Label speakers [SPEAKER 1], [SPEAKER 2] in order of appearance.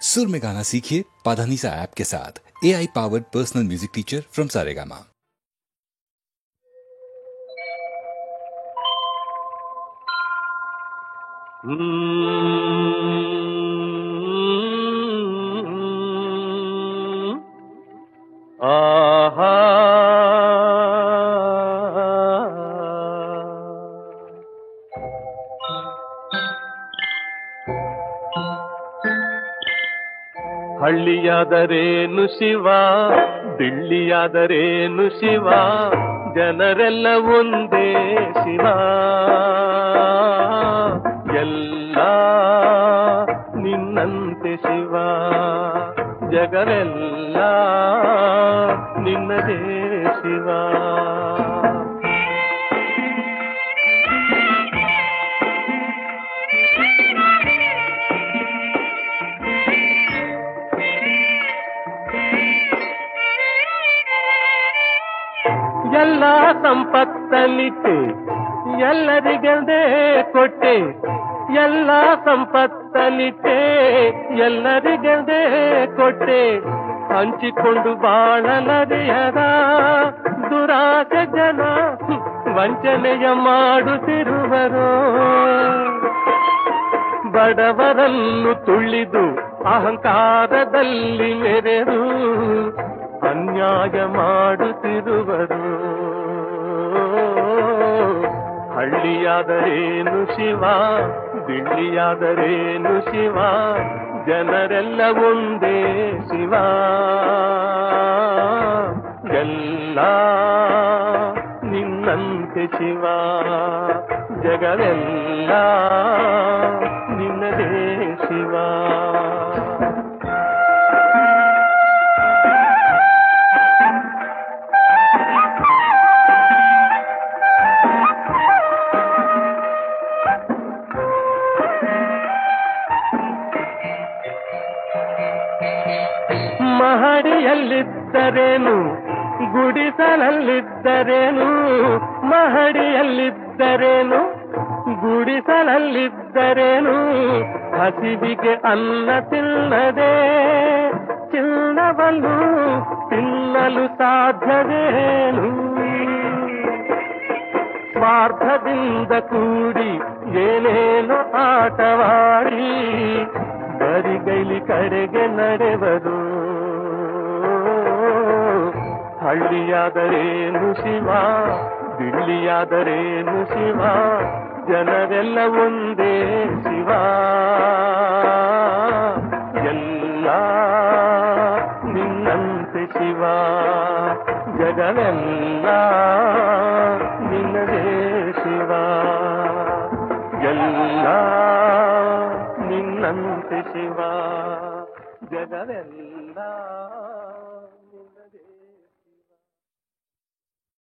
[SPEAKER 1] सुर में गाना सीखिए पाधानीसा ऐप के साथ। AI powered personal music teacher from Saregama.
[SPEAKER 2] ಆಹಾ ಹಳ್ಳಿಯಾದರೇನು ಶಿವ, ದಿಳ್ಳಿಯಾದರೇನು ಶಿವ, ಜನರೆಲ್ಲ ಒಂದೇ ಶಿವ. ಎಲ್ಲ ನಿನ್ನಂತೆ ಶಿವ, ಜಗವೆಲ್ಲ ನಿನ್ನದೇ ಶಿವ. ಎಲ್ಲ ಸಂಪತ್ತನಿಟ್ಟೆ ಎಲ್ಲರಿಗೆಂದೇ ಕೊಟ್ಟೆ, ಎಲ್ಲ ಸಂಪತ್ತನಿಟ್ಟೆ ಎಲ್ಲರಿಗೆಂದೇ ಕೊಟ್ಟೆ. ಹಂಚಿಕೊಂಡು ಬಾಳಲರಿಯದ ದುರಾಸೆ ಜನ ವಂಚನೆಯ ಮಾಡುತ್ತಿರುವರು. ಬಡವರನ್ನು ತುಳಿದು ಅಹಂಕಾರದಲ್ಲಿ ಮೆರೆದು ಅನ್ಯಾಯ ಮಾಡುತ್ತಿರುವರು. ಹಳ್ಳಿಯಾದರೇನು ಶಿವ, ದಿಳ್ಳಿಯಾದರೇನು ಶಿವ, ಜನರೆಲ್ಲ ಒಂದೇ ಶಿವ. ಎಲ್ಲ ನಿನ್ನಂತೆ ಶಿವ, ಜಗವೆಲ್ಲ ನಿನ್ನದೇ ಶಿವ. ಮಹಡಿಯಲ್ಲಿದ್ದರೇನು ಗುಡಿಸಲಲ್ಲಿದ್ದರೇನು, ಮಹಡಿಯಲ್ಲಿದ್ದರೇನು ಗುಡಿಸಲಲ್ಲಿದ್ದರೇನು, ಹಸಿವಿಗೆ ಅನ್ನ ತಿನ್ನದೆ ಚಿನ್ನವನ್ನು ತಿನ್ನಲು ಸಾಧ್ಯವೇನು. ಸ್ವಾರ್ಥದಿಂದ ಕೂಡಿ ಏನೇನು ಆಟವಾಡಿ ಬರಿಗೈಲಿ ಕಡೆಗೆ ನಡೆವರು. ಹಳ್ಳಿಯಾದರೇನು ಶಿವ, ದಿಳ್ಳಿಯಾದರೇನು ಶಿವ, ಜನರೆಲ್ಲ ಒಂದೇ ಶಿವ. ಎಲ್ಲ ನಿನ್ನಂತೆ ಶಿವ, ಜಗವೆಲ್ಲ ನಿನ್ನದೇ ಶಿವ. ಎಲ್ಲ ನಿನ್ನಂತೆ ಶಿವ, ಜಗವೆಲ್ಲ